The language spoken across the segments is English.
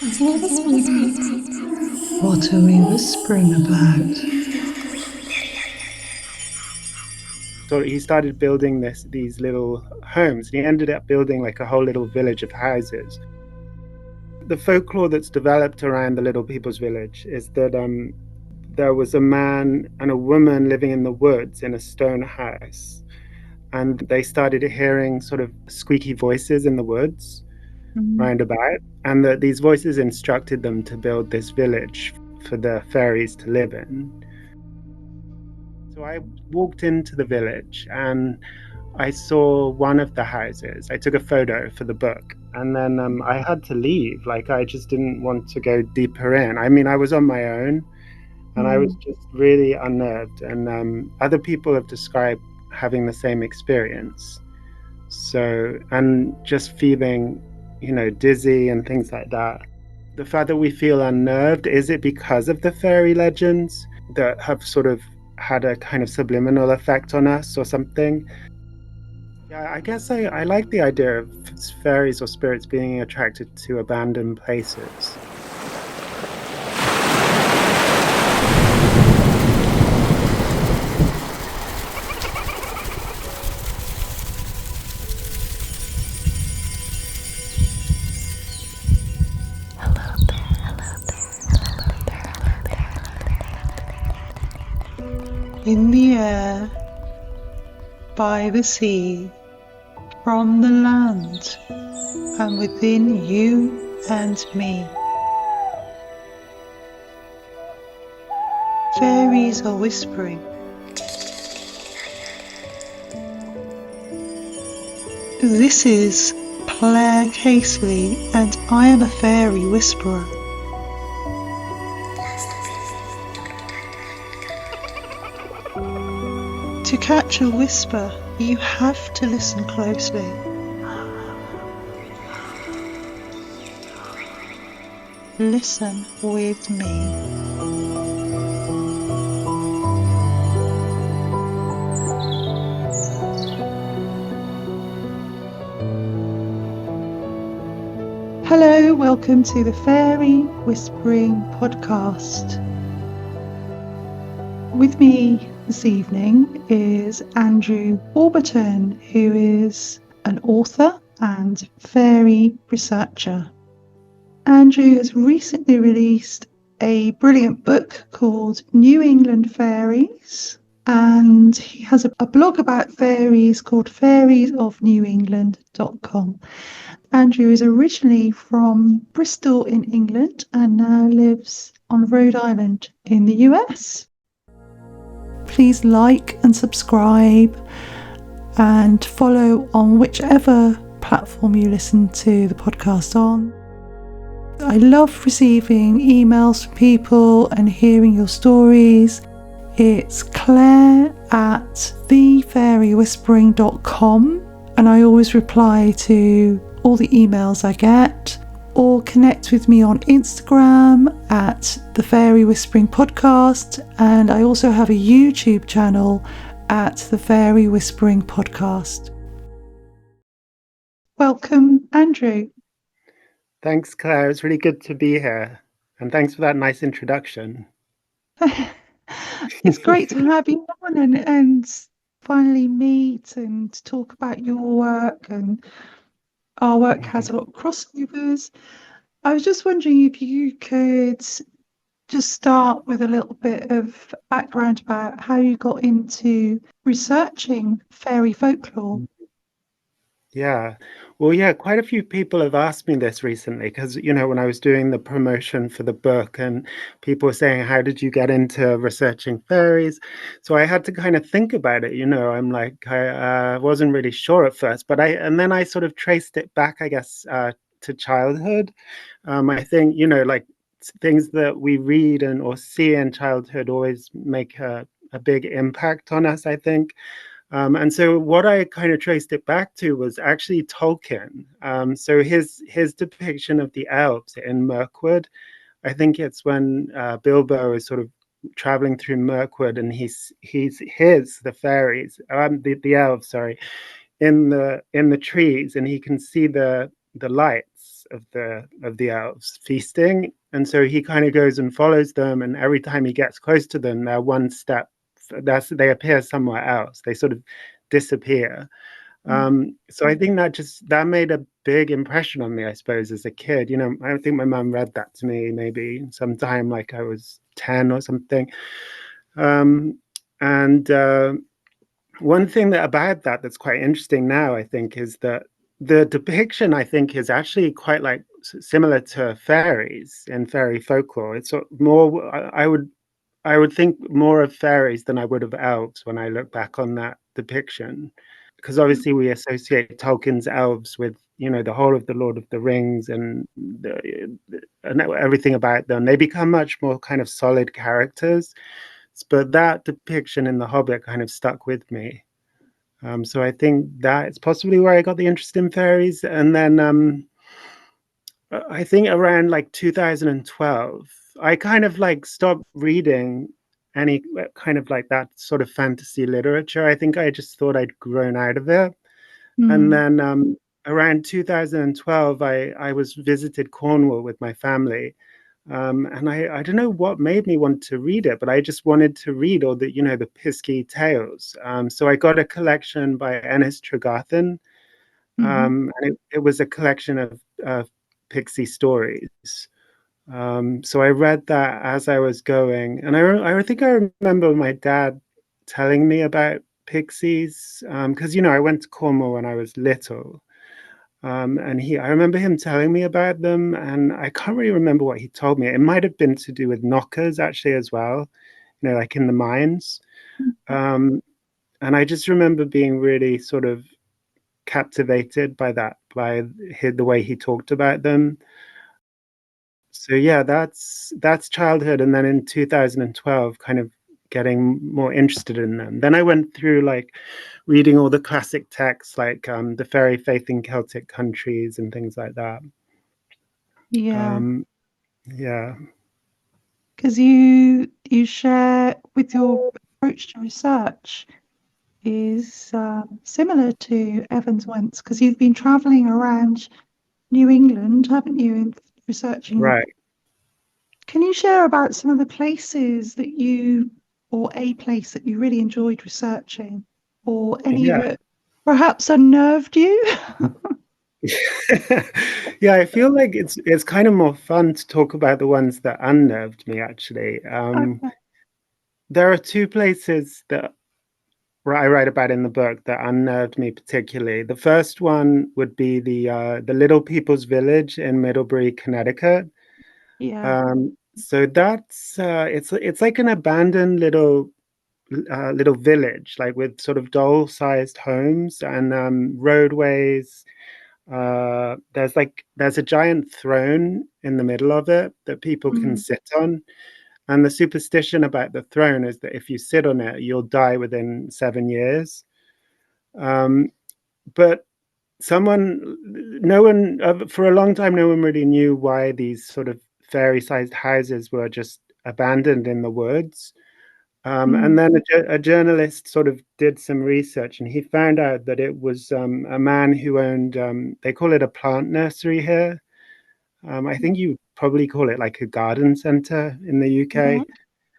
What are we whispering about? So he started building these little homes, and he ended up building like a whole little village of houses. The folklore that's developed around the Little People's Village is that there was a man and a woman living in the woods in a stone house, and they started hearing sort of squeaky voices in the woods round about, and that these voices instructed them to build this village for the fairies to live in. So I walked into the village and I saw one of the houses. I took a photo for the book, and then I had to leave. Like, I just didn't want to go deeper in. I mean, I was on my own, and I was just really unnerved. And other people have described having the same experience. So, and just feeling, dizzy and things like that. The fact that we feel unnerved, is it because of the fairy legends that have sort of had a kind of subliminal effect on us or something? Yeah, I guess I like the idea of fairies or spirits being attracted to abandoned places. In the air, by the sea, from the land, and within you and me. Fairies are whispering. This is Claire Casely, and I am a fairy whisperer. To catch a whisper, you have to listen closely. Listen with me. Hello, welcome to the Fairy Whispering Podcast. With me this evening is Andrew Warburton, who is an author and fairy researcher. Andrew has recently released a brilliant book called New England Fairies, and he has a blog about fairies called fairiesofnewengland.com. Andrew is originally from Bristol in England and now lives on Rhode Island in the US. Please like and subscribe and follow on whichever platform you listen to the podcast on. I love receiving emails from people and hearing your stories. It's Claire at fairywhispering.com, and I always reply to all the emails I get, or connect with me on Instagram at the Fairy Whispering Podcast, and I also have a YouTube channel at the Fairy Whispering Podcast. Welcome, Andrew. Thanks, Claire. It's really good to be here. And thanks for that nice introduction. It's great to have you on and finally meet and talk about your work, and our work has a lot of crossovers. I was just wondering if you could just start with a little bit of background about how you got into researching fairy folklore. Yeah. Well, yeah, quite a few people have asked me this recently because, when I was doing the promotion for the book and people were saying, how did you get into researching fairies? So I had to kind of think about it. I'm like, I wasn't really sure at first, and then I sort of traced it back, I guess, to childhood. I think, like things that we read or see in childhood always make a big impact on us, I think. And so what I kind of traced it back to was actually Tolkien. So his depiction of the elves in Mirkwood, I think it's when Bilbo is sort of traveling through Mirkwood and he's the fairies, the elves, sorry, in the trees, and he can see the lights of the elves feasting, and so he kind of goes and follows them, and every time he gets close to them, they're one step. They appear somewhere else. They sort of disappear. So I think that made a big impression on me, I suppose, as a kid. I think my mum read that to me maybe sometime like I was 10 or something. And one thing about that's quite interesting now, I think, is that the depiction, I think, is actually quite like similar to fairies and fairy folklore. It's more, I would think more of fairies than I would of elves when I look back on that depiction, because obviously we associate Tolkien's elves with the whole of the Lord of the Rings and everything about them. They become much more kind of solid characters, but that depiction in The Hobbit kind of stuck with me. So I think that's possibly where I got the interest in fairies. And then I think around like 2012, I kind of like stopped reading any kind of like that sort of fantasy literature. I think I just thought I'd grown out of it. And then around 2012, I was visited Cornwall with my family. And I don't know what made me want to read it, but I just wanted to read all the, the Pisky tales. So I got a collection by Ennis Tregarthen. And it was a collection of Pixie stories. So I read that as I was going. And I think I remember my dad telling me about pixies, because, I went to Cornwall when I was little. And I remember him telling me about them, and I can't really remember what he told me. It might have been to do with knockers actually as well, like in the mines. And I just remember being really sort of captivated by the way he talked about them. So yeah, that's childhood, and then in 2012, kind of getting more interested in them. Then I went through like reading all the classic texts, like the fairy faith in Celtic countries and things like that. Yeah, Yeah, because you share with your approach to research is similar to Evans Wentz, because you've been traveling around New England, haven't you, in researching? right. Can you share about some of the places that or a place that you really enjoyed researching, or any Yeah. that perhaps unnerved you? Yeah, I feel like it's kind of more fun to talk about the ones that unnerved me, actually. Okay. There are two places that I write about in the book that unnerved me particularly. The first one would be the Little People's Village in Middlebury, Connecticut. Yeah. So that's it's like an abandoned little village, like with sort of doll-sized homes and roadways. There's a giant throne in the middle of it that people can sit on. And the superstition about the throne is that if you sit on it, you'll die within 7 years. Um, but no one, for a long time, no one really knew why these sort of fairy-sized houses were just abandoned in the woods. And then a journalist sort of did some research, and he found out that it was a man who owned, they call it a plant nursery here. I think you probably call it like a garden center in the UK. Yeah.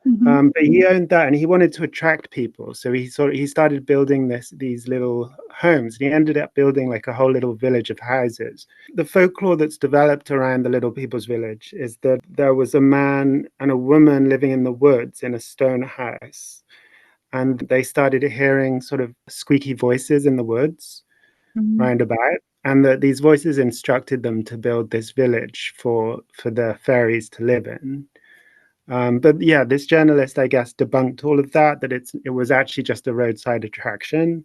Hmm. But he owned that, and he wanted to attract people. So he started building these little homes, and he ended up building like a whole little village of houses. The folklore that's developed around the Little People's Village is that there was a man and a woman living in the woods in a stone house, and they started hearing sort of squeaky voices in the woods round about, and that these voices instructed them to build this village for the fairies to live in. But yeah, this journalist, I guess, debunked all of that, that it was actually just a roadside attraction.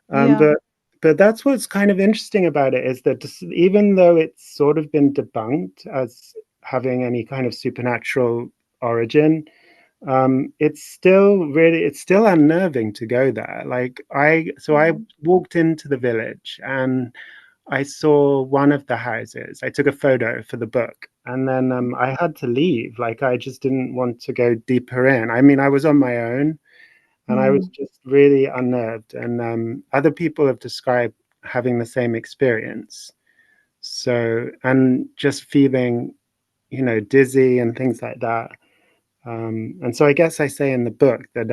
Um, Yeah. but but that's what's kind of interesting about it, is that even though it's sort of been debunked as having any kind of supernatural origin, it's still unnerving to go there. I walked into the village, and I saw one of the houses. I took a photo for the book, and then I had to leave. Like, I just didn't want to go deeper in. I mean, I was on my own, and I was just really unnerved. And other people have described having the same experience. So, and just feeling, dizzy and things like that. And so I guess I say in the book that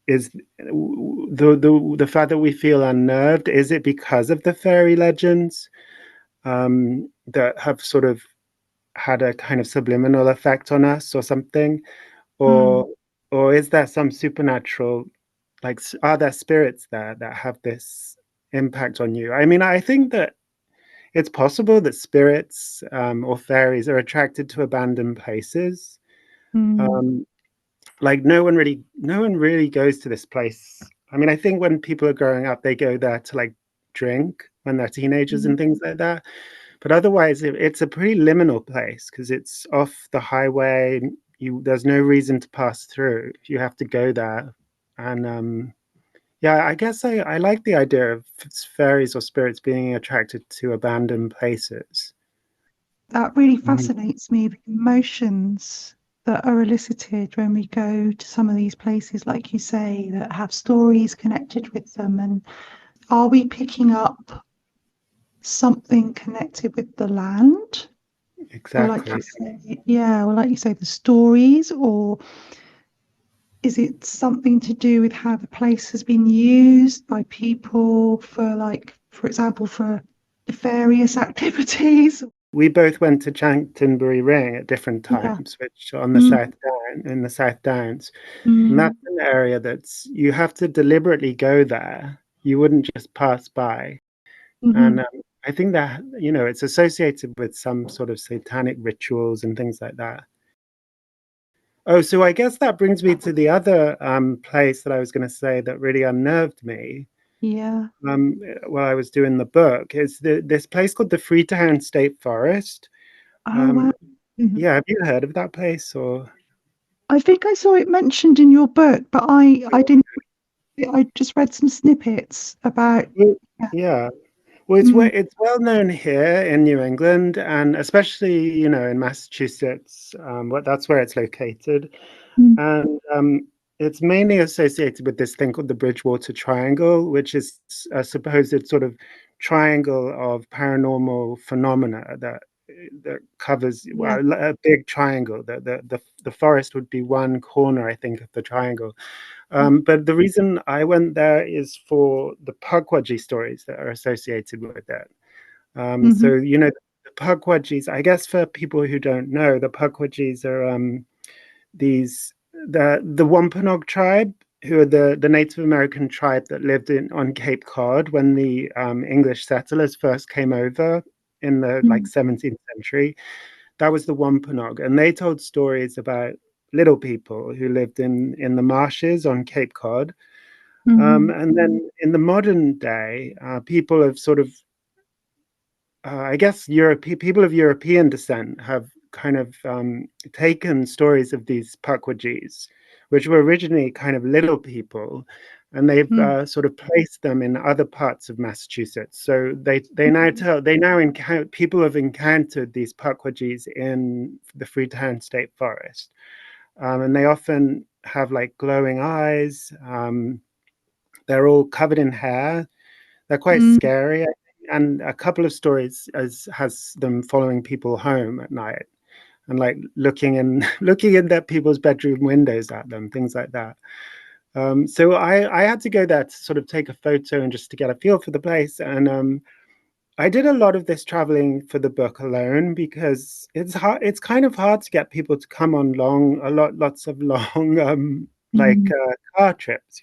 is the fact that we feel unnerved, is it because of the fairy legends that have sort of had a kind of subliminal effect on us or something? Mm, Or is there some supernatural, like, are there spirits there that have this impact on you? I mean, I think that it's possible that spirits or fairies are attracted to abandoned places. mm, Um, like no one really goes to this place. I mean, I think when people are growing up, they go there to like drink when they're teenagers mm, and things like that. But otherwise, it's a pretty liminal place because it's off the highway. There's no reason to pass through. You have to go there, and yeah, I guess I like the idea of fairies or spirits being attracted to abandoned places. that really Mhm. fascinates me, the emotions that are elicited when we go to some of these places, like you say, that have stories connected with them. And are we picking up something connected with the land? Or like you Exactly. say, yeah, or like you say, the stories, or is it something to do with how the place has been used by people for, like, for example, for nefarious activities? We both went to Chanctonbury Ring at different Yeah. times, which on the Mm, South Down in the South Downs. And mm, that's an area that's you have to deliberately go there. You wouldn't just pass by. And mhm. I think that, it's associated with some sort of satanic rituals and things like that. Oh, so I guess that brings me to the other place that I was going to say that really unnerved me Yeah. while I was doing the book. Is this place called the Freetown State Forest. Oh, Um, wow. Mhm. yeah, have you heard of that place? Or I think I saw it mentioned in your book, but I didn't. I just read some snippets about. Well, Yeah. yeah. Well, Mm, it's well known here in New England, and especially in Massachusetts. That's where it's located, mm, and it's mainly associated with this thing called the Bridgewater Triangle, which is a supposed sort of triangle of paranormal phenomena that covers, yeah. well, a big triangle. The forest would be one corner, I think, of the triangle. But the reason I went there is for the Pugwadji stories that are associated with it. Mm-hmm. So, the Pugwadjis, I guess for people who don't know, the Pugwadjis are these the Wampanoag tribe, who are the Native American tribe that lived on Cape Cod when the English settlers first came over in the like Mm, 17th century. That was the Wampanoag, and they told stories about little people who lived in the marshes on Cape Cod. mm-hmm. And then in the modern day, people have sort of, I guess, people of European descent have kind of taken stories of these Pakwajis, which were originally kind of little people, and they've Mm, sort of placed them in other parts of Massachusetts. So they now encounter people have encountered these Pakwajis in the Freetown State Forest, and they often have like glowing eyes. They're all covered in hair. They're quite mm, scary, and a couple of stories has them following people home at night and like looking in looking in their people's bedroom windows at them, things like that. So I had to go there to sort of take a photo and just to get a feel for the place. And I did a lot of this traveling for the book alone because it's hard. It's kind of hard to get people to come on lots of long like mm, car trips.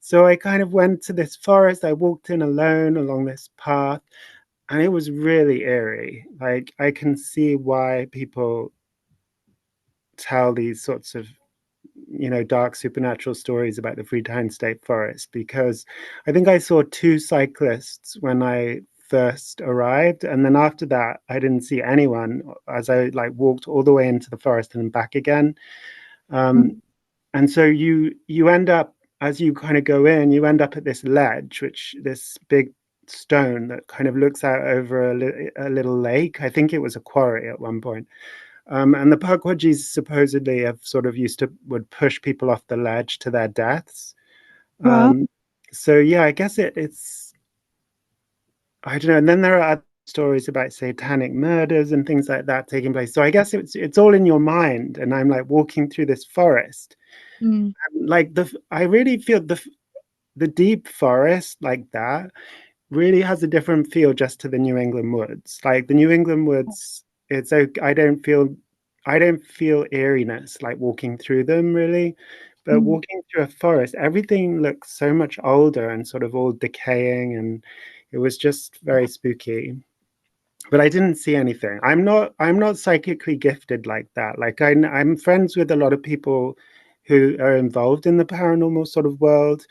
So I kind of went to this forest. I walked in alone along this path, and it was really eerie. Like, I can see why people tell these sorts of, dark supernatural stories about the Freetown State Forest, because I think I saw two cyclists when I first arrived, and then after that, I didn't see anyone as I like walked all the way into the forest and back again. mm, Um, and so you end up, as you kind of go in, you end up at this ledge, this big stone that kind of looks out over a little lake. I think it was a quarry at one point. And the Pagwajis supposedly have sort of would push people off the ledge to their deaths. well, um, so yeah, I guess it's, I don't know. And then there are stories about satanic murders and things like that taking place. So I guess it's all in your mind, and I'm like walking through this forest. Mm. Like I really feel the deep forest like that really has a different feel just to the New England woods. Like the New England woods, it's okay. I don't feel eeriness like walking through them really. But Mm. walking through a forest, everything looks so much older and sort of all decaying, and it was just very spooky. But I didn't see anything. I'm not psychically gifted like that. Like I'm friends with a lot of people who are involved in the paranormal sort of world,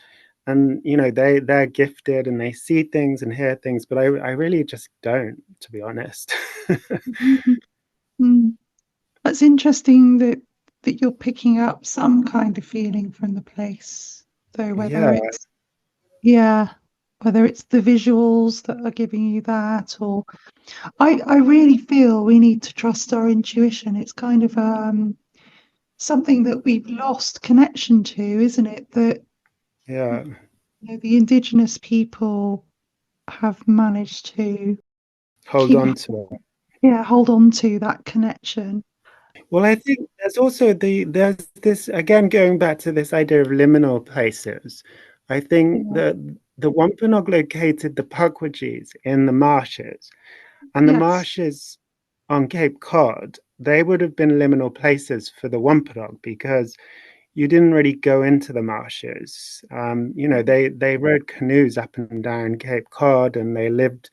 and you know they're gifted and they see things and hear things, but I really just don't, to be honest. Mhm. Mm. That's interesting that you're picking up some kind of feeling from the place, though Yeah, yeah, whether it's the visuals that are giving you that, or I really feel we need to trust our intuition. It's kind of something that we've lost connection to, isn't it? That yeah. the Indigenous people have managed to Hold keep, on to it. yeah, hold on to that connection. Well, I think there's also there's this again going back to this idea of liminal places. I think Yeah. that the Wampanoag located the Pukwudgies in the marshes, and the Yes. marshes on Cape Cod, they would have been liminal places for the Wampanoag because you didn't really go into the marshes. You know, they rode canoes up and down Cape Cod, and they lived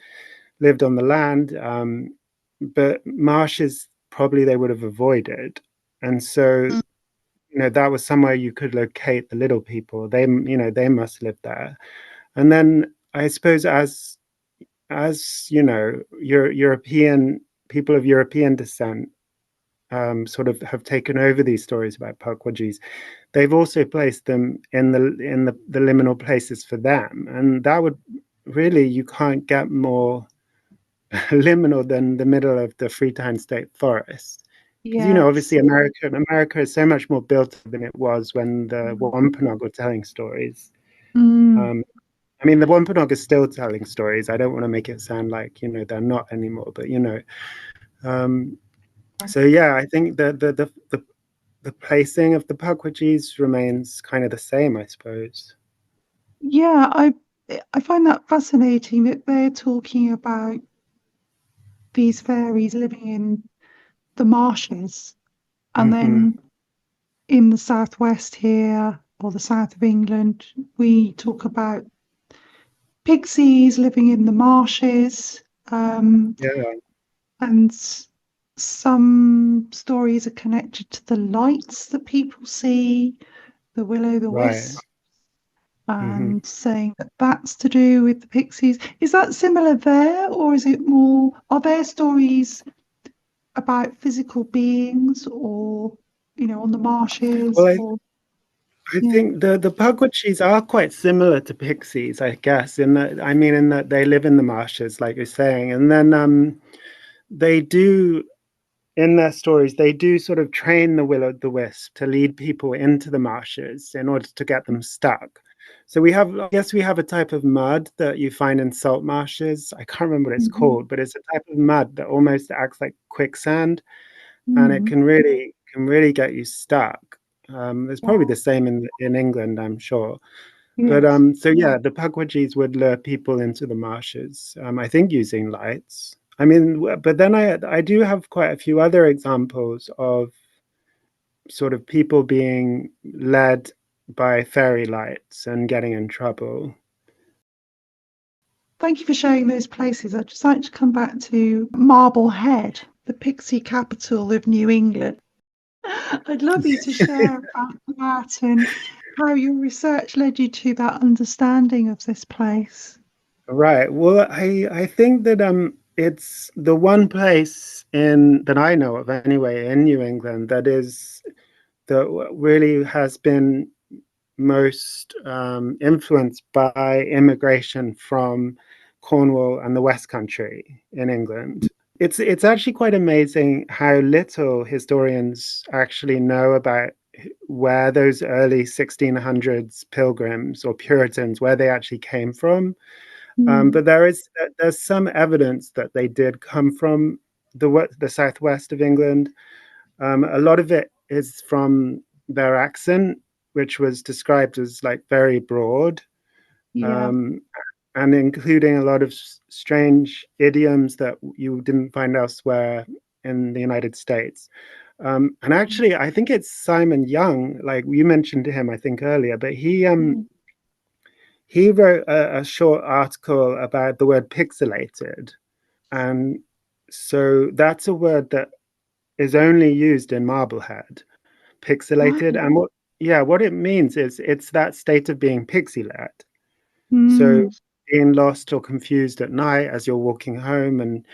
on the land. But marshes probably they would have avoided, and so you know that was somewhere you could locate the little people. They you know they must live there, and then I suppose as you know, European people of European descent sort of have taken over these stories about Pukwudgies. They've also placed them in the liminal places for them, and that would really you can't get more liminal than the middle of the Freetown State Forest. Because you know, Yes. obviously, America is so much more built than it was when the Wampanoag were telling stories. Mm. Um, I mean, the Wampanoag is still telling stories. I don't want to make it sound like you know they're not anymore, but you know. Um, so yeah, I think the placing of the Pukwudgies remains kind of the same, I suppose. Yeah, I find that fascinating that they're talking about these fairies living in the marshes, and Hmm. then in the southwest here or the south of England, we talk about pixies living in the marshes, Yeah, and some stories are connected to the lights that people see, the right. will-o'-the-wisp, Hmm. and saying that that's to do with the pixies. Is that similar there, or is it more, are there stories about physical beings or, on the marshes Well, or, I yeah. think the Pukwudgies are quite similar to pixies, I guess, in that I mean, in that they live in the marshes, like you're saying, and then they do in their stories they do sort of train the will-o'-the-wisp to lead people into the marshes in order to get them stuck. So we have, I guess, we have a type of mud that you find in salt marshes. I can't remember what it's Mhm. called, but it's a type of mud that almost acts like quicksand, and it Mm. can really get you stuck. It's probably Wow. the same in England, I'm sure. But Yes. so yeah, the Pukwudgies would lure people into the marshes. I think using lights. I mean, but then I do have quite a few other examples of sort of people being led by fairy lights and getting in trouble. Thank you for showing those places. I'd just like to come back to Marblehead, the pixie capital of New England. I'd love you to share about that and how your research led you to that understanding of this place. Right. Well, I think that it's the one place in that I know of anyway in New England that really has been most influenced by immigration from Cornwall and the West Country in England. It's actually quite amazing how little historians actually know about where those early 1600s pilgrims or Puritans where they actually came from. Mm. But there's some evidence that they did come from the southwest of England. A lot of it is from their accent, which was described as like very broad, Yeah. um, and including a lot of strange idioms that you didn't find elsewhere in the United States. And actually, I think it's Simon Young, like you mentioned him, I think earlier, but Mm. he wrote a short article about the word pixelated, and so that's a word that is only used in Marblehead, pixelated, Right. and what it means is it's that state of being pixie-led. So Mm. being lost or confused at night as you're walking home, and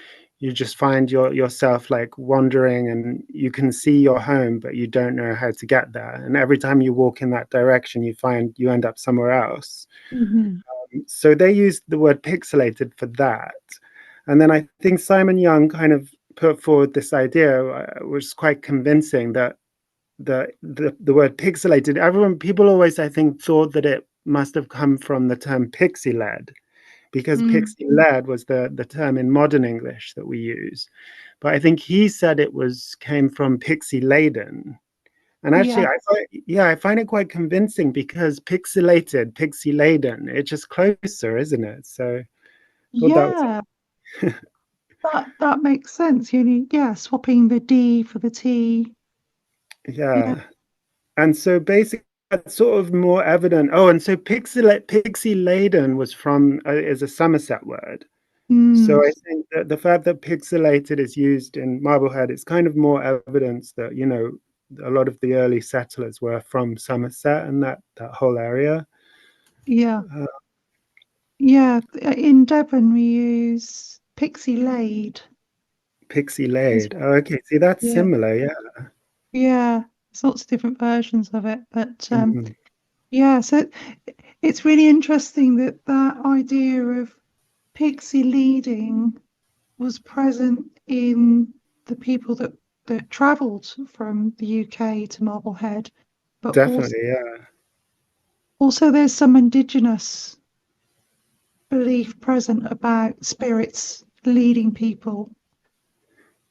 you just find yourself like wandering, and you can see your home, but you don't know how to get there. And every time you walk in that direction, you find you end up somewhere else. Mhm. So they used the word pixelated for that. And then I think Simon Young kind of put forward this idea, which is quite convincing, that the word pixelated, people always, I think, thought that it must have come from the term pixie led, because Mm. pixie led was the term in modern English that we use. But I think he said it came from pixie laden. And actually, Yeah. I find it quite convincing, because pixelated, pixie laden, it's just closer, isn't it? So I thought that was, Yeah. That makes sense. Yeah, swapping the D for the T. Yeah. yeah. And so basically, that's sort of more evident. Oh, and so pixie laden was from is a Somerset word. So Mm. I think that the fact that pixelated is used in Marblehead is kind of more evidence that, a lot of the early settlers were from Somerset and that whole area. Yeah. Uh, Yeah. In Devon, we use pixie laid Pixie as laid. well. Oh, okay. See, that's Yeah. similar. Yeah. Yeah. There's lots of different versions of it, but Mm, yeah. So it's really interesting that that idea of pixie leading was present in the people that travelled from the UK to Marblehead, but definitely. Yeah. also there's some indigenous belief present about spirits leading people.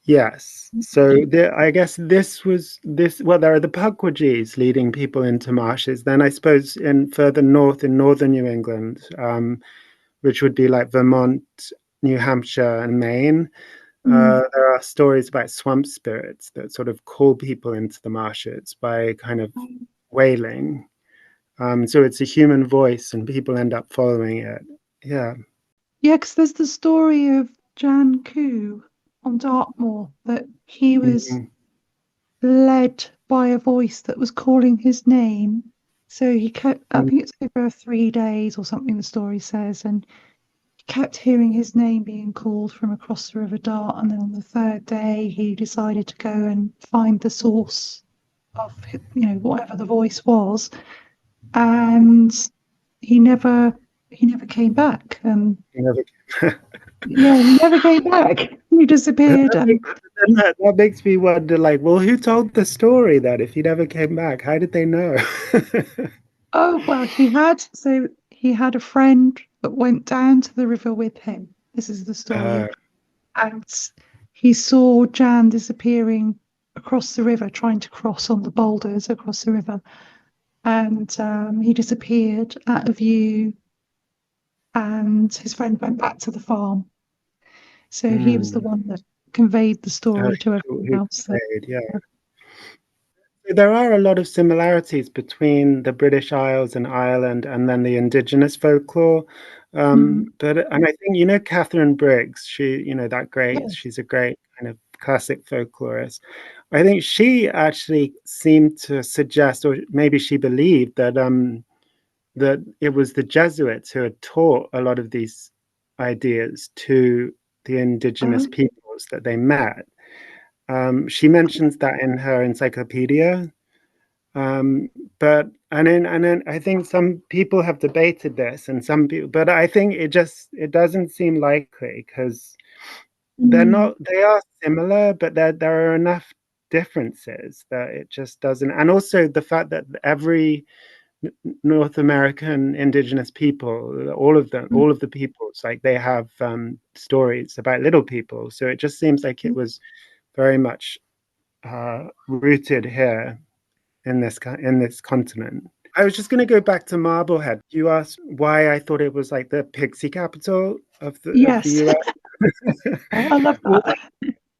Yes. So I guess well, there are the Puckwudgies leading people into marshes. Then I suppose in further north in northern New England, which would be like Vermont, New Hampshire, and Maine, Mm. there are stories about swamp spirits that sort of call people into the marshes by kind of wailing. So it's a human voice, and people end up following it. Yeah. Yeah, because there's the story of Jan Koo on Dartmoor that he was Mhm. led by a voice that was calling his name. So he kept, I think it's over 3 days or something, the story says, and he kept hearing his name being called from across the River Dart. And then on the third day, he decided to go and find the source of, whatever the voice was. And he never, he never came back. Yeah, he never came back. He disappeared. That makes, that makes me wonder, like, well, who told the story that if he never came back? How did they know? Oh, well, he had a friend that went down to the river with him. This is the uh, story. And he saw Jan disappearing across the river, trying to cross on the boulders across the river. And he disappeared out of view, and his friend went back to the farm. So he was the hmm, one that conveyed the story to everyone who else. That, played? Yeah. There are a lot of similarities between the British Isles and Ireland, and then the Indigenous folklore. mm, And I think, Catherine Briggs, yes. she's a great kind of classic folklorist. I think she actually seemed to suggest, or maybe she believed, that it was the Jesuits who had taught a lot of these ideas to the indigenous Oh, peoples that they met. She mentions that in her encyclopedia. Um, and then I think some people have debated this, and some people, but I think it doesn't seem likely, because mm, they are similar, but there are enough differences that it just doesn't. And also the fact that every North American Indigenous people, all of them, all of the peoples, like they have stories about little people. So it just seems like it was very much rooted here in this continent. I was just going to go back to Marblehead. You asked why I thought it was like the pixie capital of the Yes. US. I love Well, that.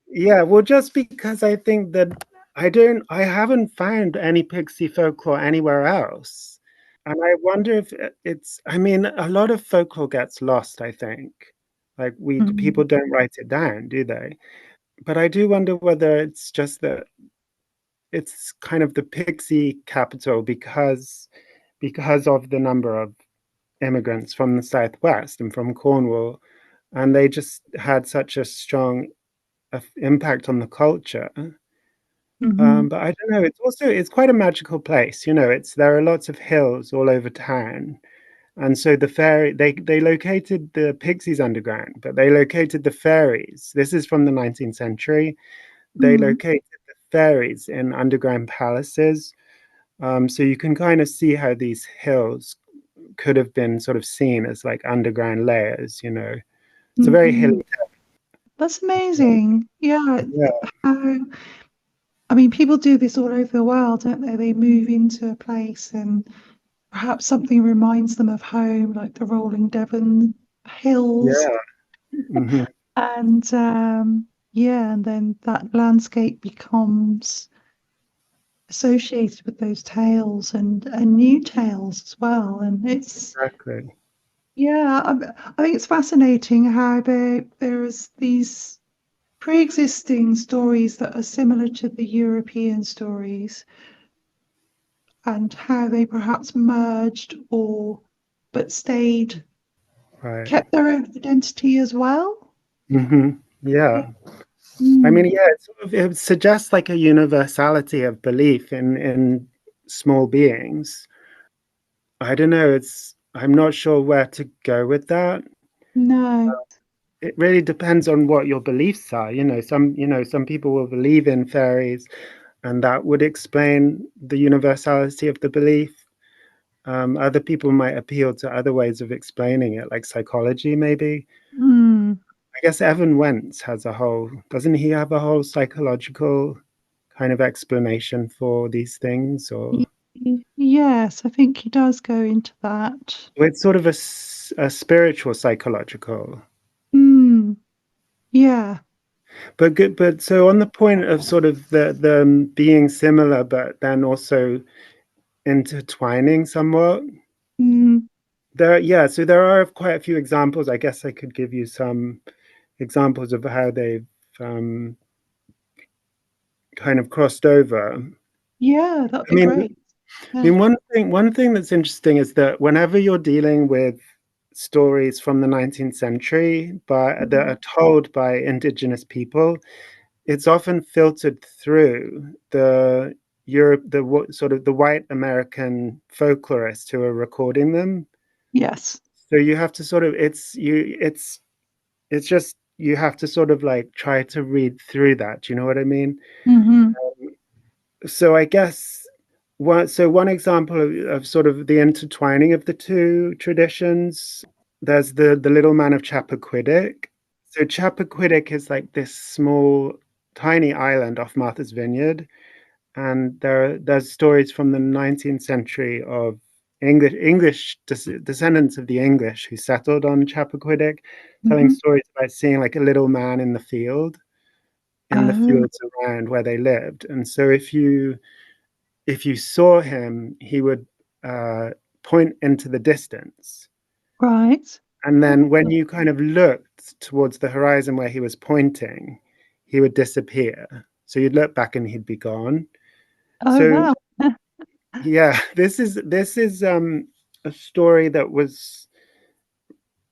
yeah, well, just because I think that I haven't found any pixie folklore anywhere else. And I wonder if I mean, a lot of folklore gets lost, I think. Like people Mm, don't write it down, do they? But I do wonder whether it's just that it's kind of the pixie capital because of the number of immigrants from the Southwest and from Cornwall, and they just had such a strong impact on the culture. mhm, But I don't know. It's quite a magical place. It's there are lots of hills all over town, and so they located the pixies underground, but they located the fairies. This is from the 19th century. They mm, located the fairies in underground palaces. So you can kind of see how these hills could have been sort of seen as like underground layers. It's a very mhm. hilly. That's amazing. Yeah. Yeah, How, I mean, people do this all over the world, don't they? They move into a place and perhaps something reminds them of home, like the rolling Devon hills. yeah. Hmm. And yeah, and then that landscape becomes associated with those tales and new tales as well. And it's, Exactly. yeah, I think it's fascinating how there's these pre-existing stories that are similar to the European stories and how they perhaps merged or but stayed, Right. kept their own identity as well. Hmm. Yeah. Yeah. I mean, Mm, yeah, it suggests like a universality of belief in small beings. I don't know. I'm not sure where to go with that. no. It really depends on what your beliefs are. Some people will believe in fairies, and that would explain the universality of the belief. Other people might appeal to other ways of explaining it, like psychology, maybe. Mm, I guess Evan Wentz doesn't he have a whole psychological kind of explanation for these things? Or yes, I think he does go into that. it's sort of a spiritual psychological. Mm, yeah. But good, but so on the point of sort of the being similar, but then also intertwining somewhat. Mm, So there are quite a few examples. I guess I could give you some examples of how they've um, kind of crossed over. yeah, that'd I be mean, great. I Yeah. mean, one thing that's interesting is that whenever you're dealing with stories from the 19th century, but that Mm, are told by Indigenous people, it's often filtered through the sort of the white American folklorists who are recording them. yes. So you have to sort of it's just you have to sort of like try to read through that. Do you know what I mean? Hmm. So I guess one example of sort of the intertwining of the two traditions, there's the little man of Chappaquiddick. So Chappaquiddick is like this small tiny island off Martha's Vineyard, and there's stories from the 19th century of English descendants of the English who settled on Chappaquiddick, telling Hmm. stories about seeing like a little man in the Oh, fields around where they lived. And so if you saw him, he would uh, point into the distance. right. And Oh, then when you kind of looked towards the horizon where he was pointing, he would disappear. So you'd look back and he'd be gone. oh, So wow. yeah, this is a story that was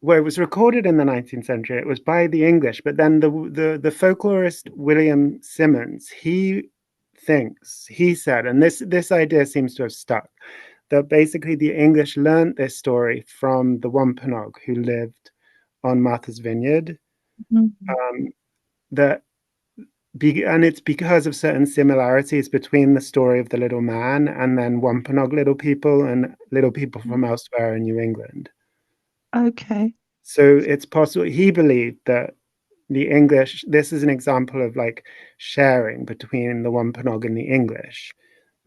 well, it was recorded in the 19th century. It was by the English, but then the folklorist William Simmons, he said, and this idea seems to have stuck, that basically the English learned this story from the Wampanoag who lived on Martha's Vineyard. Mhm. Um, that and it's because of certain similarities between the story of the little man and then Wampanoag little people and little people from elsewhere in New England. Okay. So it's possible he believed that the English, this is an example of like sharing between the Wampanoag and the English.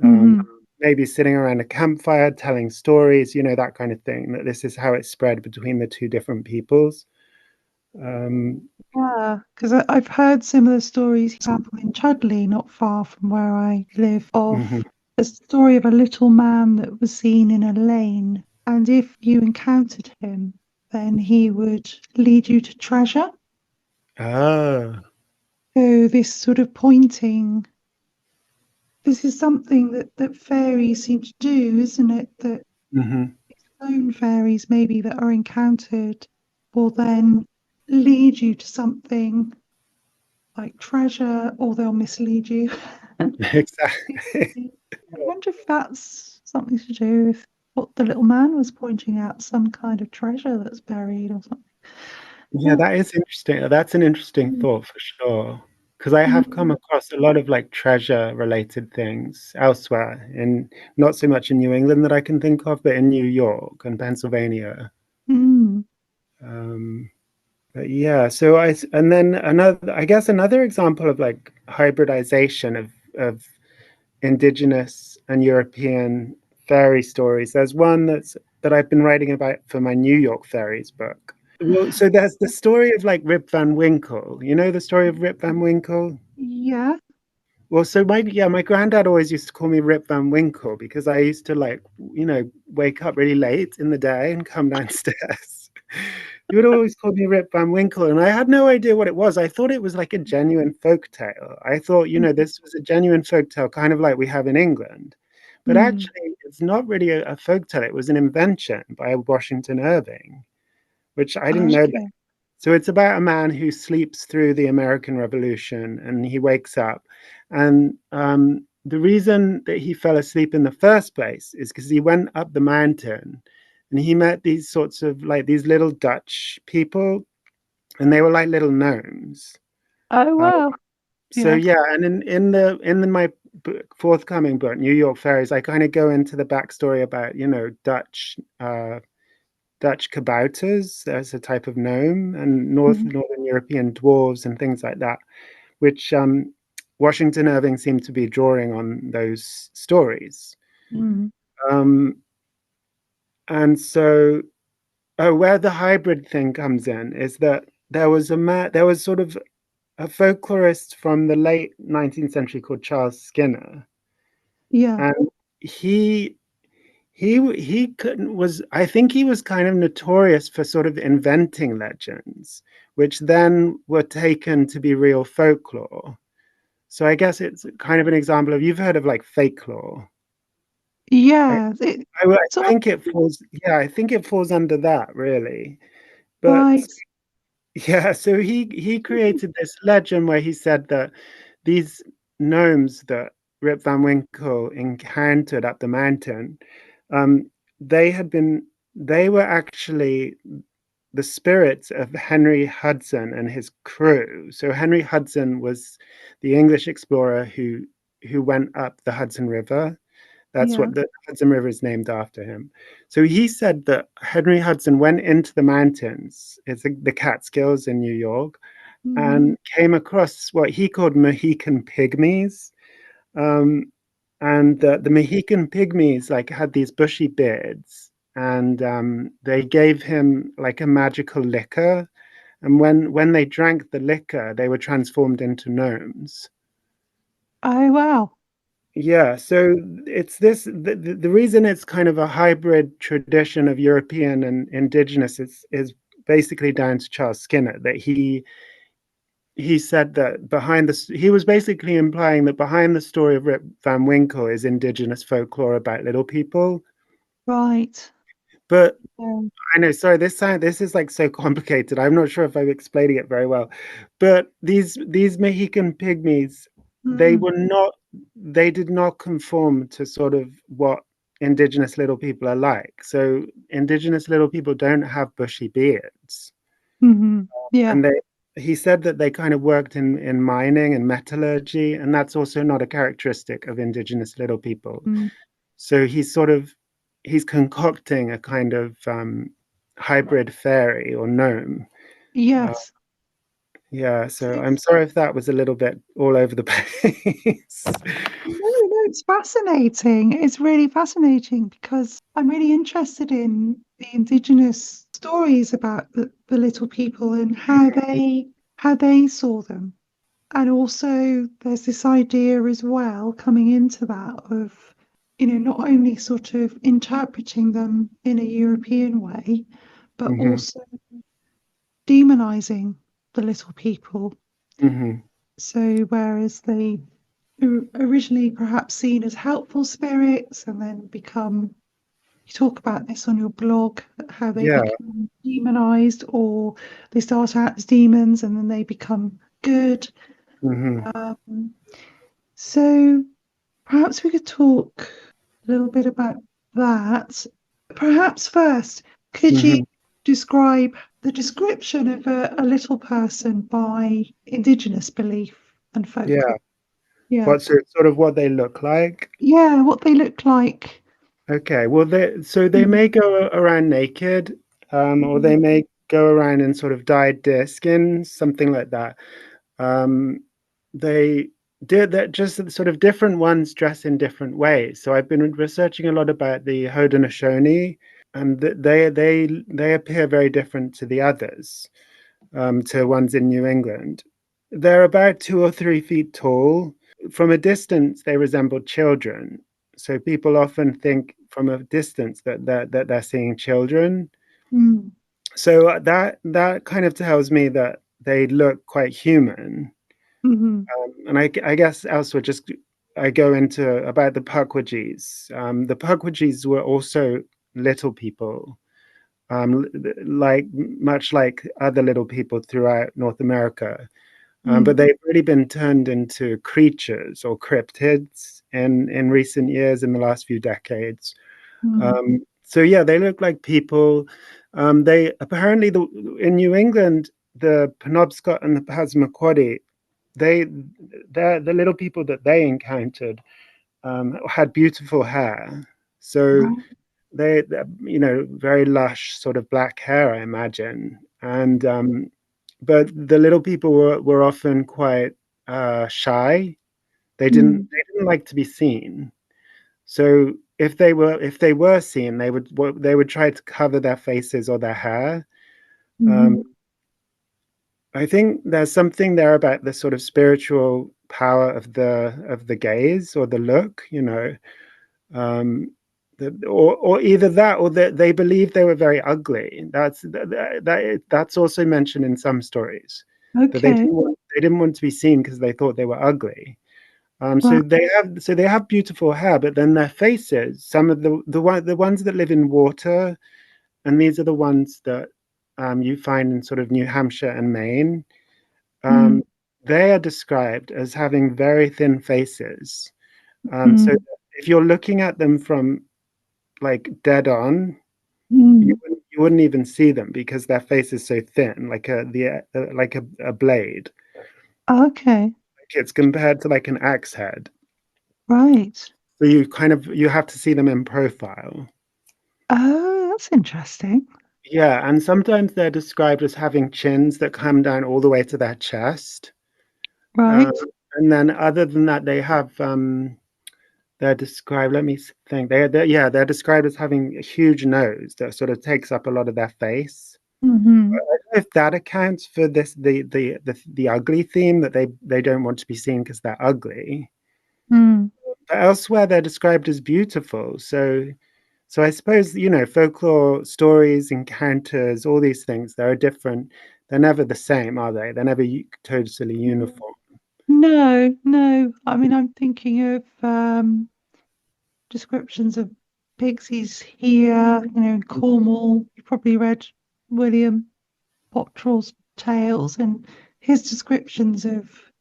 Um, Hmm. Maybe sitting around a campfire telling stories, that kind of thing, that this is how it spread between the two different peoples. Um, Yeah, because I've heard similar stories, for example, in Chudley, not far from where I live, mhm. of a story of a little man that was seen in a lane. And if you encountered him, then he would lead you to treasure. Ah, So this sort of pointing, this is something that fairies seem to do, isn't it? That mhm. lone fairies maybe that are encountered will then lead you to something like treasure, or they'll mislead you. Exactly. I wonder if that's something to do with what the little man was pointing out, some kind of treasure that's buried or something. Yeah, Yeah. that is interesting. That's an interesting Mm, thought for sure. Because I have come mm, across a lot of like treasure related things elsewhere, in not so much in New England that I can think of, but in New York and Pennsylvania. mm. Um, but yeah, and then I guess another example of like hybridization of Indigenous and European fairy stories. There's one that I've been writing about for my New York fairies book. Well, so there's the story of like Rip Van Winkle. You know the story of Rip Van Winkle? Yeah. Well, so my granddad always used to call me Rip Van Winkle because I used to like, wake up really late in the day and come downstairs. He would always call me Rip Van Winkle, and I had no idea what it was. I thought it was like a genuine folk tale. I thought, this was a genuine folk tale, kind of like we have in England. But Mm. actually, it's not really a folk tale. It was an invention by Washington Irving, which I didn't know. Okay. So it's about a man who sleeps through the American Revolution and he wakes up. And the reason that he fell asleep in the first place is because he went up the mountain and he met these sorts of like these little Dutch people, and they were like little gnomes. Oh Uh, wow. so Yeah. yeah, and in my forthcoming book, New York Fairies, I kind of go into the backstory about Dutch kabouters as a type of gnome, and Mm, Northern European dwarves and things like that, which Washington Irving seemed to be drawing on those stories. mm. Um, and so, where the hybrid thing comes in is that there was sort of a folklorist from the late 19th century called Charles Skinner, Yeah. and he he couldn't was I think he was kind of notorious for sort of inventing legends, which then were taken to be real folklore. So I guess it's kind of an example of, you've heard of like fake lore. I, Yeah. I So think it falls, yeah, I think it falls under that really. But right. yeah, so he created this legend where he said that these gnomes that Rip Van Winkle encountered up the mountain, um, they had been they were actually the spirits of Henry Hudson and his crew. So Henry Hudson was the English explorer who went up the Hudson River. That's Yeah. what the Hudson River is named after him. So he said that Henry Hudson went into the mountains, it's the Catskills in New York, Mm. and came across what he called Mohican pygmies. Um, and the Mohican pygmies like had these bushy beards, and they gave him like a magical liquor. And when they drank the liquor, they were transformed into gnomes. Oh wow. Yeah, so it's the reason it's kind of a hybrid tradition of European and Indigenous is basically down to Charles Skinner, that he said that he was basically implying that behind the story of Rip Van Winkle is Indigenous folklore about little people. Right. But Yeah. I know, sorry, this is like so complicated. I'm not sure if I'm explaining it very well. But these Mohican pygmies, they Mm. were not they did not conform to sort of what Indigenous little people are like. So Indigenous little people don't have bushy beards. Hmm. Yeah. And he said that they kind of worked in mining and metallurgy, and that's also not a characteristic of indigenous little people. Mm. So he's concocting a kind of hybrid fairy or gnome. Uh, Yes. yeah, so I'm sorry if that was a little bit all over the place. No, no, it's fascinating. It's really fascinating because I'm really interested in the Indigenous stories about the little people and how they saw them. And also there's this idea as well coming into that of, not only sort of interpreting them in a European way, but Hmm. also demonizing the little people. Hmm. So whereas they were originally perhaps seen as helpful spirits and then become, you talk about this on your blog, how they Yeah. become demonized, or they start out as demons and then they become good. Hmm. Um, so perhaps we could talk a little bit about that. Perhaps first, could you Hmm. describe the description of a little person by Indigenous belief and Yeah. folklore? Yeah. What's it, sort of what they look like? Yeah, what they look like. Okay. Well, they Mm, may go around naked, or mm, they may go around in sort of dyed deer skin, something like that. Um, they did that, just sort of different ones dress in different ways. So I've been researching a lot about the Haudenosaunee, and they appear very different to the others, to ones in New England. They're about 2 or 3 feet tall. From a distance, they resemble children. So people often think from a distance that they're seeing children. mm, So that kind of tells me that they look quite human. mhm, And I guess elsewhere, just I go into about the Pukwudgies. The Pukwudgies were also little people, like much like other little people throughout North America. But mm, they've really been turned into creatures or cryptids in recent years, in the last few decades. mm, So yeah, they look like people. They apparently in New England, the Penobscot and the Passamaquoddy, they the little people that they encountered had beautiful hair. So right, they very lush sort of black hair, I imagine. And but the little people were often quite shy. mm, They didn't like to be seen. So if they were seen, they would try to cover their faces or their hair. Um, mhm, I think there's something there about the sort of spiritual power of the gaze or the look, um, or either that or that they believed they were very ugly. That's also mentioned in some stories, that okay, they didn't want to be seen because they thought they were ugly. right, So they have beautiful hair, but then their faces, some of the ones that live in water, and these are the ones that you find in sort of New Hampshire and Maine. mm, Um, they are described as having very thin faces. So mm, if you're looking at them from like dead on, mm. you wouldn't even see them because their face is so thin, like a blade. Okay, Like it's compared to like an axe head. right. So you have to see them in profile. Oh, that's interesting. Yeah, and sometimes they're described as having chins that come down all the way to their chest. Uh, Right. and then other than that, they're described, let me think. They're described as having a huge nose that sort of takes up a lot of their face. I Mm-hmm. don't know if that accounts for the ugly theme, that they don't want to be seen because they're ugly. Mm, But elsewhere they're described as beautiful. So I suppose, folklore stories, encounters, all these things, they're different. They're never the same, are they? They're never totally uniform. no, no. I mean, I'm thinking of descriptions of pixies here, in Cornwall. You've probably read William Bottrell's tales, and his descriptions of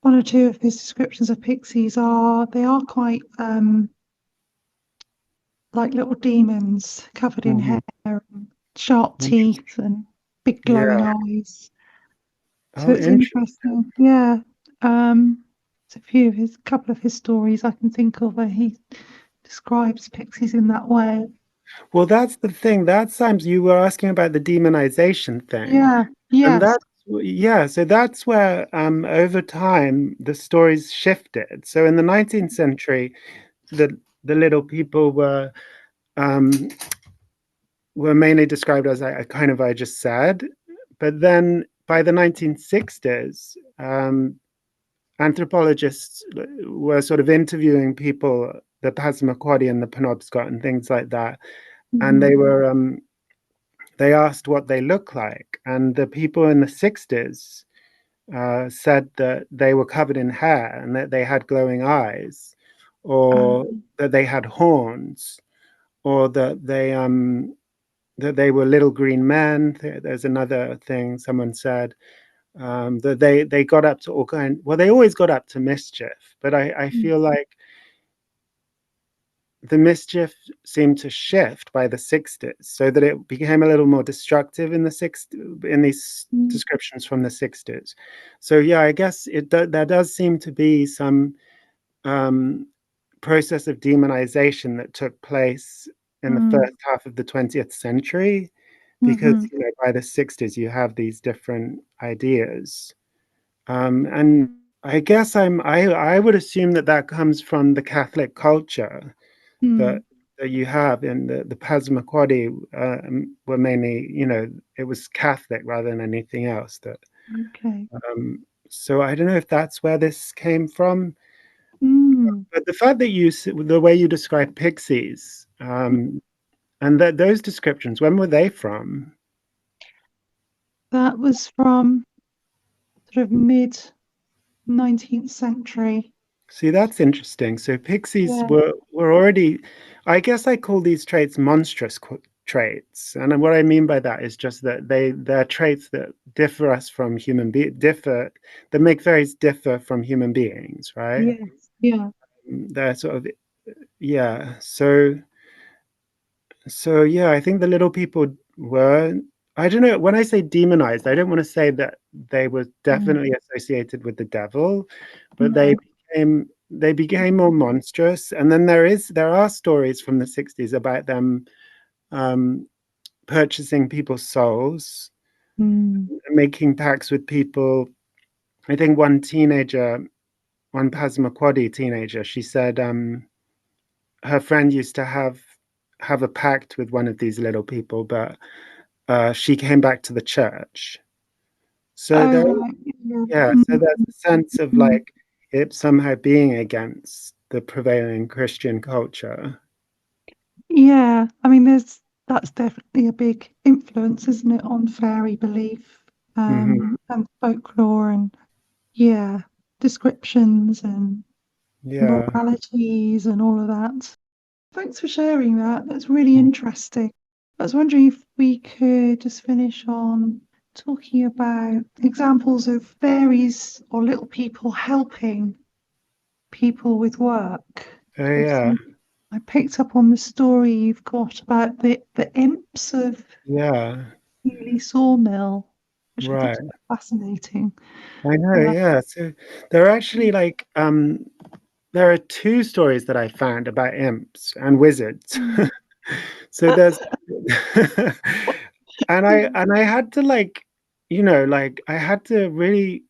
one or two of his descriptions of pixies are they are quite like little demons covered in Hmm. hair and sharp teeth and big glowing Yeah, eyes. So Oh, it's interesting. interesting. Yeah. It's a few of his couple of his stories I can think of where he describes pixies in that way. Well, that's the thing. That times you were asking about the demonization thing. Yeah. And Yes. that's, yeah, so that's where over time the stories shifted. So in the 19th century, the the little people um, were mainly described as I kind of I just said, but then by the 1960s, anthropologists were sort of interviewing people, the Passamaquoddy and the Penobscot and things like that, and Mm, they asked what they look like, and the people in the 60s said that they were covered in hair and that they had glowing eyes, or that they had horns, or that they were little green men. There's another thing someone said, that they got up to all kind. Well, they always got up to mischief, but I mm, feel like the mischief seemed to shift by the 60s, so that it became a little more destructive in the 60s, in these mm, descriptions from the 60s. So yeah, I guess there does seem to be some um, process of demonization that took place in the mm, first half of the 20th century, because mhm, by the 60s you have these different ideas, and I guess I would assume that that comes from the Catholic culture that mm. that you have in the Passamaquoddy, were mainly, it was Catholic rather than anything else. That Okay. so I don't know if that's where this came from, Mm. but the fact that the way you describe pixies, and that those descriptions, when were they from? That was from sort of mid 19th century. See, that's interesting. So pixies Yeah. were already, I guess I call these traits monstrous traits. And what I mean by that is just that they're traits that differ us from that make fairies differ from human beings, right? Yes. Yeah. They're sort of, yeah. So yeah, I think the little people were, I don't know, when I say demonized, I don't want to say that they were Mm. definitely associated with the devil, but No. they became more monstrous. And then there are stories from the 60s about them um, purchasing people's souls, Mm. making pacts with people. I think one Passamaquoddy teenager, she said her friend used to have a pact with one of these little people, but she came back to the church. So Oh, there, right. Yeah. yeah, so Mm. there's a sense of Mm. like it somehow being against the prevailing Christian culture. Yeah. I mean, that's definitely a big influence, isn't it, on fairy belief, Hmm. and folklore and yeah, descriptions and Yeah. moralities and all of that. Thanks for sharing that. That's really interesting. I was wondering if we could just finish on talking about examples of fairies or little people helping people with work. Oh So yeah. I picked up on the story you've got about the imps of Yeah. Ely Sawmill, which I thought Right. was quite fascinating. I know, Uh, yeah. So there are actually like there are two stories that I found about imps and wizards. mm, So there's and I had to like, like I had to really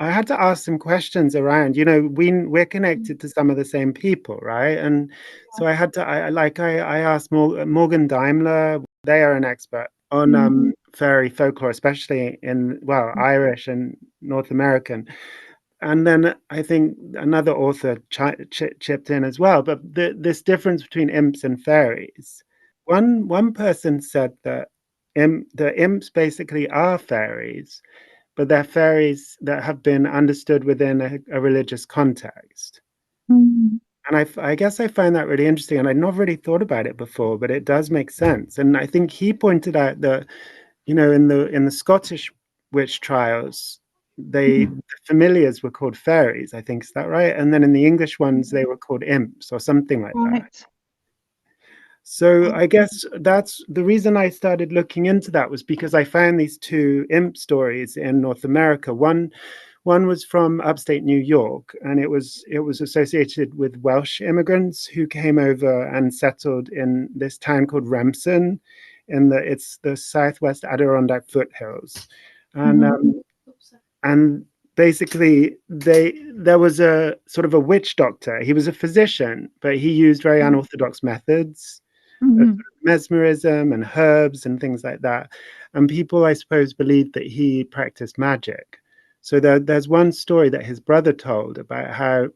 I had to ask some questions around, we're connected to some of the same people, right? And so I had to, I asked Morgan Daimler. They are an expert on mm, fairy folklore, especially in, well, Irish and North American. And then I think another author chipped in as well. But this difference between imps and fairies. One person said that the imps basically are fairies, but they're fairies that have been understood within a religious context. mm, And I guess I find that really interesting. And I'd not really thought about it before, but it does make sense. And I think he pointed out that, in the Scottish witch trials, mm. the familiars were called fairies, I think, is that right? And then in the English ones, they were called imps or something like that. Right. So I guess that's the reason I started looking into that, was because I found these two imp stories in North America. One was from upstate New York, and it was associated with Welsh immigrants who came over and settled in this town called Remsen, it's the southwest Adirondack foothills, and Mhm. um, and basically there was a sort of a witch doctor. He was a physician, but he used very unorthodox methods of Mhm. mesmerism and herbs and things like that. And people, I suppose, believed that he practiced magic. So there's one story that his brother told about how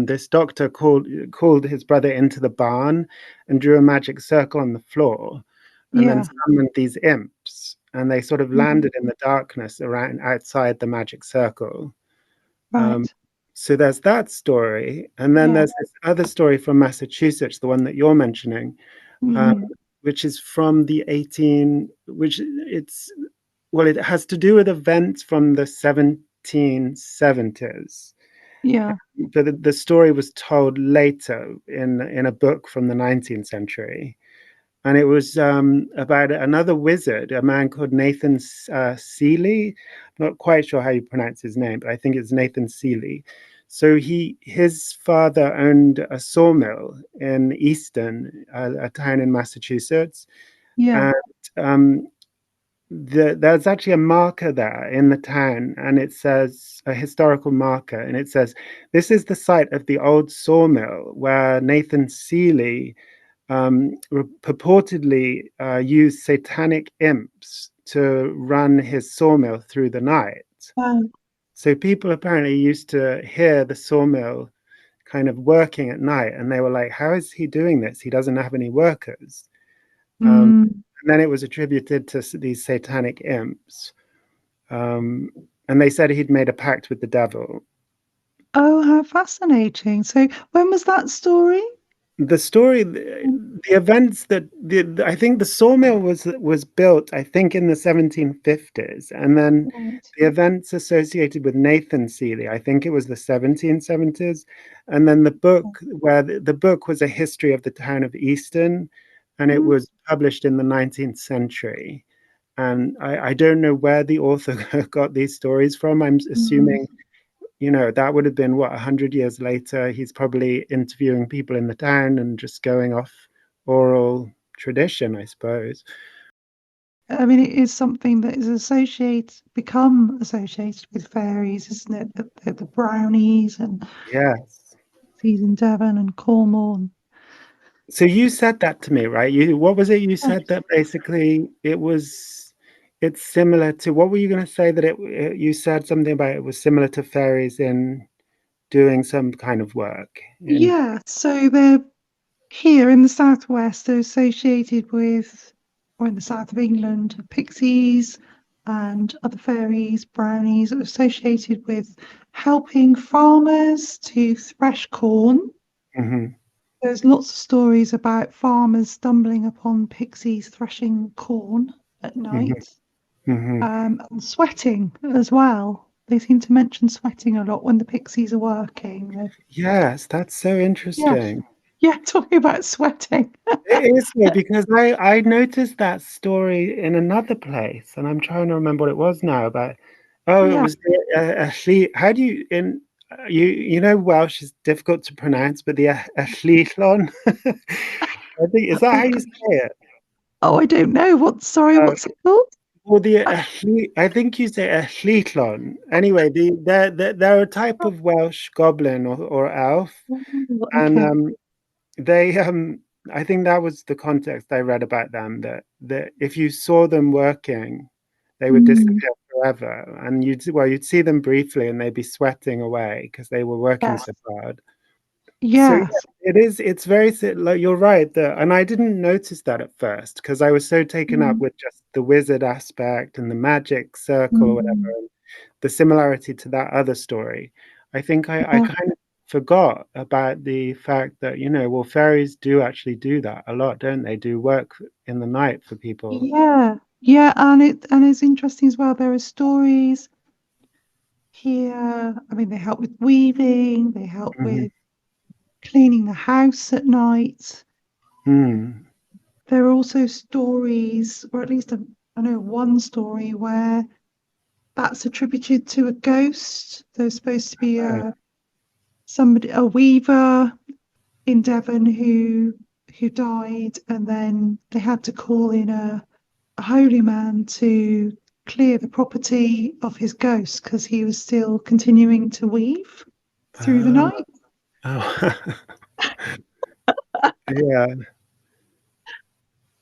this doctor called his brother into the barn and drew a magic circle on the floor, and then Yeah. summoned these imps, and they sort of Mhm. landed in the darkness around outside the magic circle. Um, Right. so there's that story, and then Yeah. there's this other story from Massachusetts, the one that you're mentioning, um, Mhm. which is from the 18, which it's well, it has to do with events from the 1770s. Yeah. But the story was told later in a book from the 19th century, and it was about another wizard, a man called Nathan Seeley. I'm not quite sure how you pronounce his name, but I think it's Nathan Seeley. So his father owned a sawmill in Easton, a town in Massachusetts, Yeah. and there's actually a marker there in the town, and it says a historical marker, and it says this is the site of the old sawmill where Nathan Seeley purportedly used satanic imps to run his sawmill through the night. Wow. So people apparently used to hear the sawmill kind of working at night, and they were like, "How is he doing this? He doesn't have any workers." Um, Mm. and then it was attributed to these satanic imps, um, and they said he'd made a pact with the devil. Oh, how fascinating. So when was that story? The story, the events that I think the sawmill was built, I think, in the 1750s, and then Right. the events associated with Nathan Seeley, I think it was the 1770s, and then the book where the book was a history of the town of Easton, and it Mm. was published in the 19th century. And I don't know where the author got these stories from. I'm Mm. assuming, that would have been what, 100 years later. He's probably interviewing people in the town and just going off oral tradition, I suppose. I mean, it is something that is become associated with fairies, isn't it? The brownies and Yes. seas in Devon and Cornwall. So you said that to me, right? What was it you And said, that basically it's similar to, what were you going to say, that you said something about it was similar to fairies in doing some kind of work in. yeah, so they're here in the southwest. They're associated with, or in the south of England, pixies and other fairies, brownies, are associated with helping farmers to thresh corn. Mhm, There's lots of stories about farmers stumbling upon pixies threshing corn at mhm, night, mhm. and sweating as well. They seem to mention sweating a lot when the pixies are working. Yes, that's so Yeah, interesting. yeah, talking about sweating. It is though, because I noticed that story in another place, and I'm trying to remember what it was now. But oh, it Yeah. was a how do you in Welsh is difficult to pronounce, but the a llylon. I think, is that how you say it? Oh, I don't know. Sorry, Uh, what's it called? Well, I think you say a llylon. Anyway, they're a type of Welsh goblin or elf, Oh, and okay. they I think that was the context I read about them, that if you saw them working, they would Mm, disappear forever, and you'd see them briefly and they'd be sweating away because they were working yes. so hard. So yeah, Yes. it's very like, you're right, and I didn't notice that at first because I was so taken up Mm, with just the wizard aspect and the magic circle or whatever, mm, and the similarity to that other story. I think I yeah. kind of forgot about the fact that, well, fairies do actually do that a lot, don't they? Do work in the night for people. Yeah. Yeah, and it's interesting as well. There are stories here. I mean, they help with weaving, they help Hmm. with cleaning the house at night. Mm. There are also stories, or at least I know one story where that's attributed to a ghost. There's supposed to be Oh, a weaver in Devon who died, and then they had to call in a holy man to clear the property of his ghost because he was still continuing to weave through the oh, night. oh. Yeah.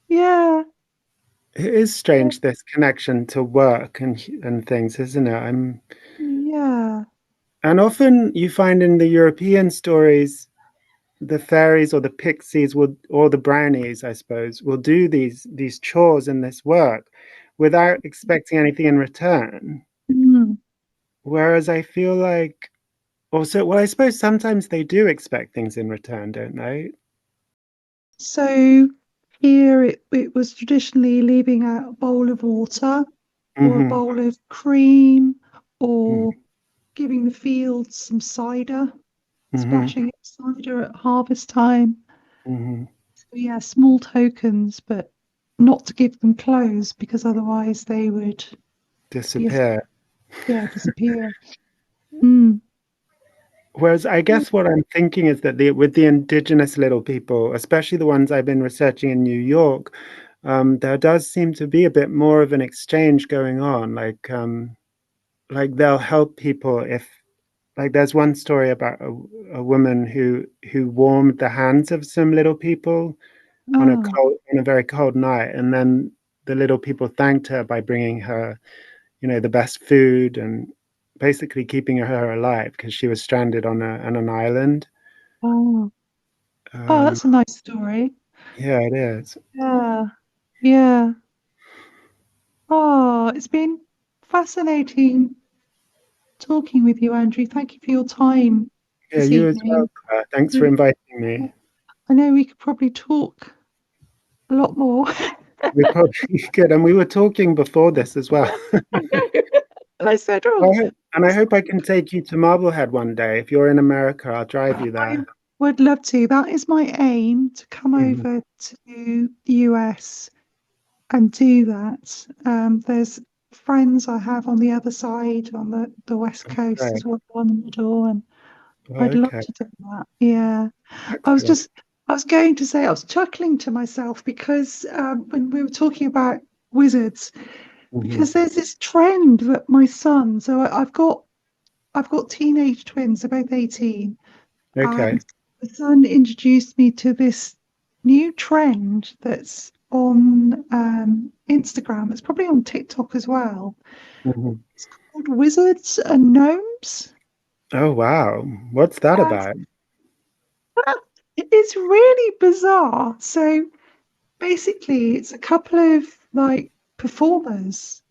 Yeah, It is strange, this connection to work and things, isn't it? yeah. And often you find in the European stories, the fairies or the pixies will, or the brownies, I suppose, will do these chores and this work without expecting anything in return. Mm. Whereas I feel like also, well, I suppose sometimes they do expect things in return, don't they? So here it was traditionally leaving out a bowl of water or a Mm-hmm. bowl of cream Mm-hmm. or giving the fields some cider, Mm-hmm. splashing cider at harvest time. Mm-hmm. So yeah, small tokens, but not to give them clothes because otherwise they would yes, Disappear. yeah, disappear. Mm. Whereas I guess what I'm thinking is that with the indigenous little people, especially the ones I've been researching in New York, there does seem to be a bit more of an exchange going on. Like they'll help people if, like, there's one story about a woman who warmed the hands of some little people Oh, on a very cold night, and then the little people thanked her by bringing her, the best food and basically keeping her alive because she was stranded on an island. oh, oh, Um, that's a nice story. yeah, it is. Yeah, yeah. Oh, it's been fascinating talking with you, Andrew. Thank you for your time Yeah, this you as well, evening. Claire. Thanks for Really, inviting me. I know we could probably talk a lot more. We probably could, and we were talking before this as well. I know. And I said, I oh, hope, and I hope I can take you to Marblehead one day. If you're in America, I'll drive you I there. would love to. That is my aim to come Mhm. over to the US and do that. There's friends I have on the other side, on the West Coast Right. as well, on the middle, and I'd love Okay. to do that. Yeah. I was Excellent. just, I was going to say, I was chuckling to myself because when we were talking about wizards, Hmm. because there's this trend that my son, so I've got teenage twins, they're both 18, Okay. and the son introduced me to this new trend that's on Instagram. It's probably on TikTok as well. Hmm. It's called Wizards and Gnomes. Oh, wow. What's that And about? it's really bizarre. So basically, it's a couple of like performers,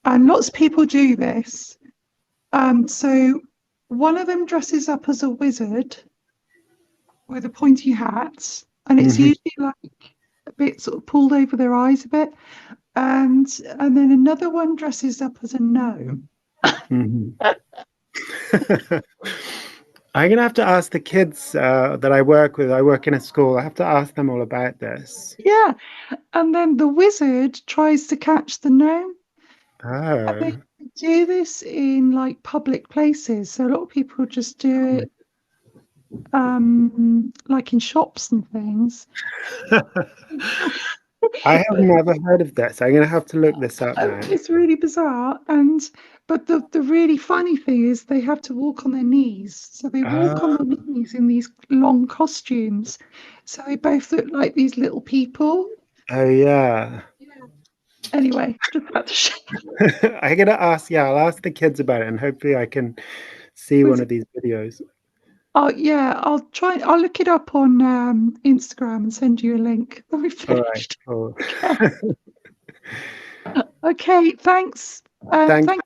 and lots of people do this. So one of them dresses up as a wizard with a pointy hat, and it's Hmm. usually like a bit sort of pulled over their eyes a bit, and then another one dresses up as a gnome. Hmm. I'm gonna have to ask the kids that I work with. I work in a school. I have to ask them all about this. Yeah, and then the wizard tries to catch the gnome. And they Oh. do this in like public places. So a lot of people just do it like in shops and things. I have But never heard of this. I'm gonna have to look this up now. it's really bizarre. And but the really funny thing is they have to walk on their knees. So they walk on Oh, their knees in these long costumes. So they both look like these little people. oh yeah. Anyway, just had to share. I'm gonna ask, yeah, I'll ask the kids about it and hopefully I can see one With, of these videos. oh yeah, I'll try. I'll look it up on Instagram and send you a link when we All right, finished. cool. Okay. Okay, thanks. Thanks, Thank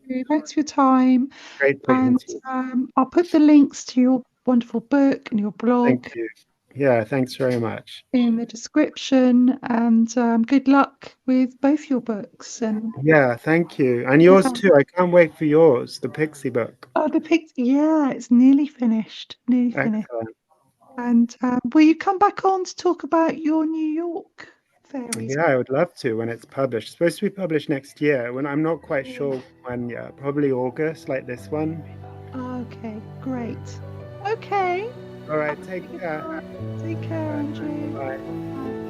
you. Thanks for your time. great talking And to you. I'll put the links to your wonderful book and your Thank blog you. Yeah, thanks very much. in the description. And good luck with both your books. And Yeah, thank you. And yours yeah, too. I can't wait for yours, the Pixie book. oh, the pic. Yeah, it's nearly finished. Nearly finished. Excellent. And will you come back on to talk about your New York fairies? Yeah, I would love to when it's published. It's supposed to be published next year. When I'm not quite sure when. Yeah, probably August, like this one. Okay, great. Okay. All Have right, a take really good care. time. Take care, Andrew. Bye. Bye.